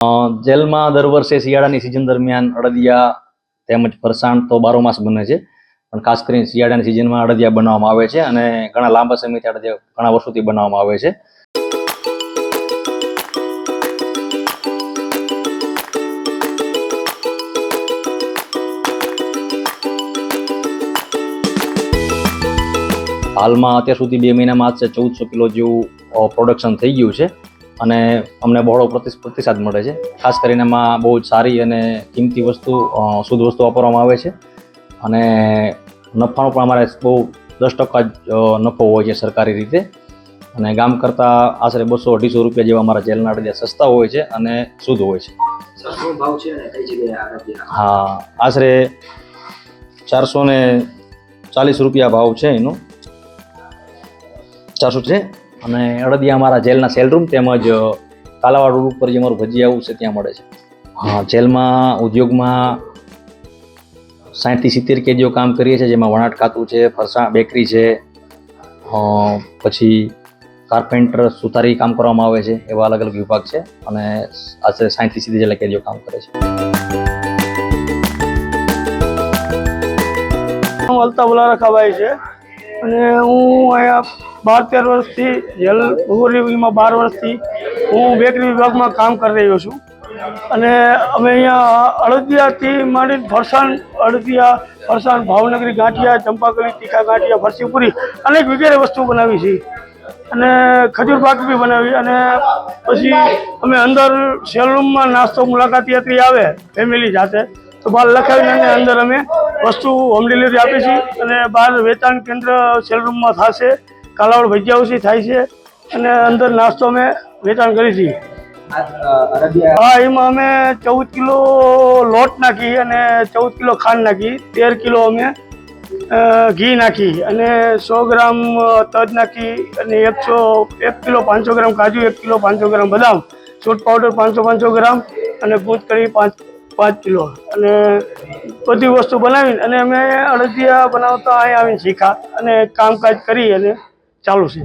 જેલમાં દર વર્ષે શિયાળાની સિઝન દરમિયાન અડદિયા તેમજ ફરસાણ તો બારોમાસ બને છે, પણ ખાસ કરીને શિયાળાની સિઝનમાં અડદિયા બનાવવામાં આવે છે અને ઘણા લાંબા સમયથી અડદિયા ઘણા વર્ષોથી બનાવવામાં આવે છે. હાલમાં અત્યાર સુધી 2 મહિનામાં 1400 કિલો જેવું પ્રોડક્શન થઈ ગયું છે અને અમને બહોળો પ્રતિસાદ મળે છે. ખાસ કરીને એમાં બહુ જ સારી અને કિંમતી વસ્તુ, શુદ્ધ વસ્તુ વાપરવામાં આવે છે અને નફાનો પણ અમારે બહુ 10% જ નફો હોય છે સરકારી રીતે, અને ગામ કરતાં આશરે 200-250 રૂપિયા જેવા અમારા જેલના અડદિયા સસ્તા હોય છે અને શુદ્ધ હોય છે. શું ભાવ છે અને કઈ જગ્યાએ અડદિયા? હા, આશરે 440 રૂપિયા ભાવ છે એનો, 400 છે. અને અડદિયા અમારા જેલના સેલરૂમ તેમજ કાલાવાડ રોડ ઉપર જે અમારું ભજીયા હાઉસ છે ત્યાં મળે છે. હા, જેલમાં ઉદ્યોગમાં 60 થી 70 કેદીઓ કામ કરીએ છીએ, જેમાં વણાટ ખાતું છે, ફરસાણ બેકરી છે, પછી કાર્પેન્ટર સુથારી કામ કરવામાં આવે છે, એવા અલગ અલગ વિભાગ છે અને આશરે 60 થી 70 જેટલા કેદીઓ કામ કરે છે. અલ્તાફ રખાભાઈ છે અને હું અહીંયા 12-13 વર્ષથી જેલ ભગોરીમાં 12 વર્ષથી હું બેકરી વિભાગમાં કામ કરી રહ્યો છું અને અમે અહીંયા અડદિયાથી માંડીને ફરસાણ, ભાવનગરી ગાંઠિયા, ચંપાકલી તીખા ગાંઠિયા, ફરસીપુરી અનેક વગેરે વસ્તુ બનાવી છે અને ખજૂર પાક બી બનાવી. અને પછી અમે અંદર સેલરૂમમાં નાસ્તો મુલાકાતી આવે ફેમિલી જાતે તો બહાર લખાવીને અને અંદર અમે વસ્તુ હોમ ડિલિવરી આપીએ છીએ અને બહાર વેચાણ કેન્દ્ર સેલરૂમમાં થશે, કાલાવાડ ભજીયા હાઉસ થાય છે અને અંદર નાસ્તો અમે વેચાણ કરીએ છીએ. હા, એમાં અમે 14 કિલો લોટ નાખી અને 14 કિલો ખાંડ નાખી, 13 કિલો અમે ઘી નાખી અને 100 ગ્રામ તજ નાખી અને 1 કિલો 500 ગ્રામ કાજુ, 1 કિલો 500 ગ્રામ બદામ, સૂટ પાવડર 500 ગ્રામ અને દૂધ કઢી 5 કિલો અને બધી વસ્તુ બનાવીને અને અમે અડદિયા બનાવતા અહીંયા આવીને શીખ્યા અને કામકાજ કરી અને ચાલુ છે.